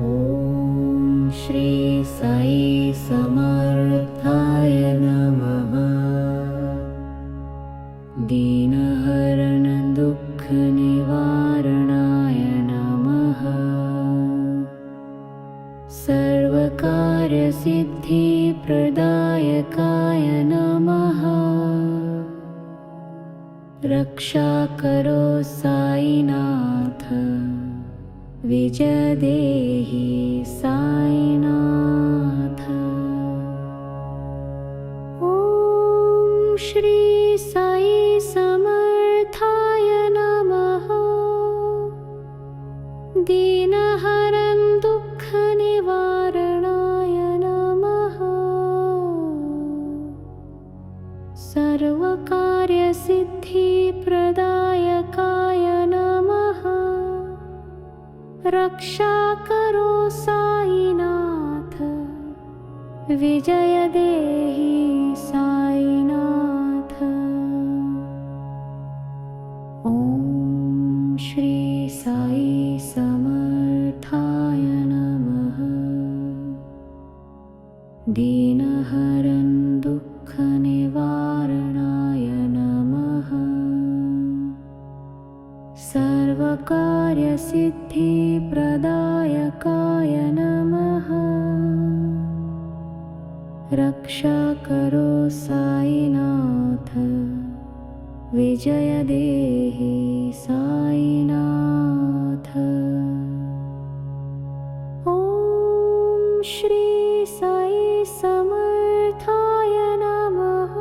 ॐ श्री साई समर्थाय नमः। दीनहरण दुःख निवारणाय नमः। सर्वकार्य सिद्धि प्रदायकाय नमः। रक्षा करो साईनाथ, विजय देहि साईनाथ। ॐ श्री साई समर्थाय नमः। दीनहरण दुःख निवारणाय नमः। सर्वकार्य सिद्धि प्रदायकाय नमः। रक्षा करो साईनाथ, विजय देहि साईनाथ। ॐ श्री साई समर्थाय नमः। दीनहरण दुःख निवारणाय नमः। सर्वकार्य सिद्धि प्रदायकाय नमः। रक्षा करो साईनाथ, विजय देहि साईनाथ। ॐ श्री साई समर्थाय नमः।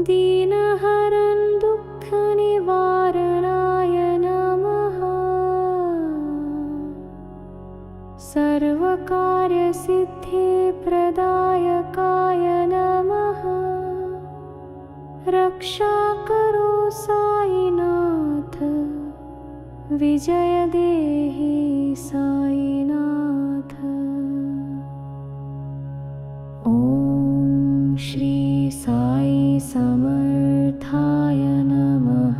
दीनहरण दुःख निवारणाय नमः। सर्वकार्य सिद्धि प्रदायकाय नमः। रक्षा करो साईनाथ, विजय देहि साईनाथ। ॐ श्री साई समर्थाय नमः।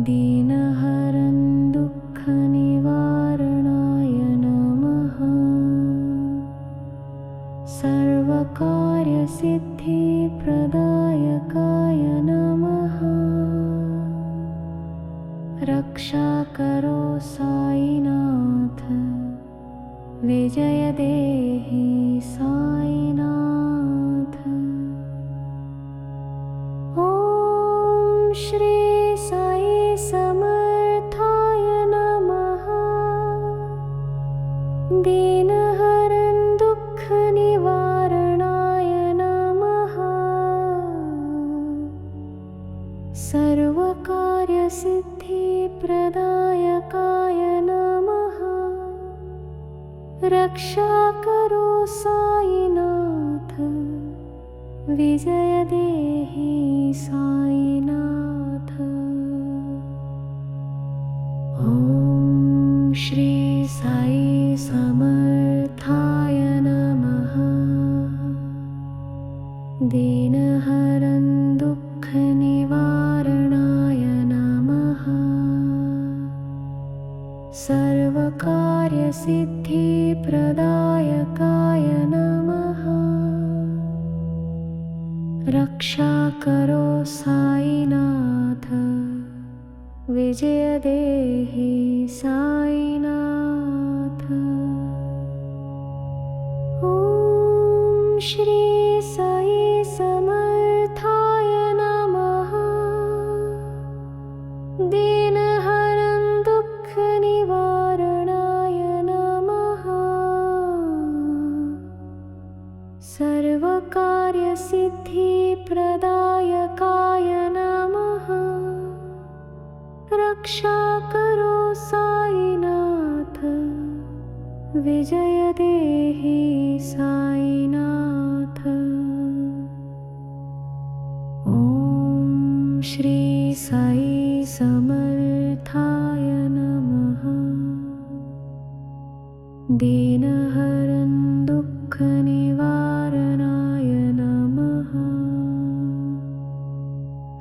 दीनहरण दुःख निवारणाय नमः। सर्वकार्य सिद्धि प्रदायकाय नमः। रक्षा करो साईनाथ, विजय देहि साईनाथ। ॐ श्री साई समर्थाय नमः। दीनहरण दुःख निवारणाय नमः। सर्वकार्य सिद्धि प्रदायकाय नमः। रक्षा करो साईनाथ, विजय देहि साईनाथ। ॐ श्री साई समर्थाय नमः। दीनहरण दुःख निवारणाय नमः। सर्वकार्य सिद्धि प्रदायकाय नमः। रक्षा करो साईनाथ, विजय देहि साईनाथ। ॐ श्री साई समर्थाय नमः। दीनहरण दुःख निवारणाय नमः। सर्वकार्य सिद्धि प्रदायकाय नमः। रक्षा करो साईनाथ, विजय देहि साईनाथ। ॐ श्री साई समर्थाय नमः। दीनहरण दुःख निवारणाय नमः।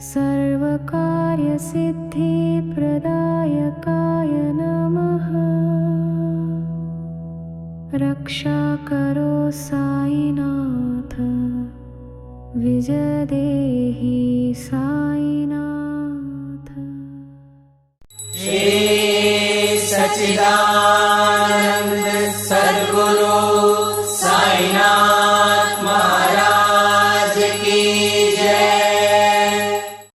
सर्वकार्य सिद्धि प्रदायकाय नमः। रक्षा करो साईनाथ, विजय देहि साईनाथ। श्री सच्चिदानंद सद्गुरु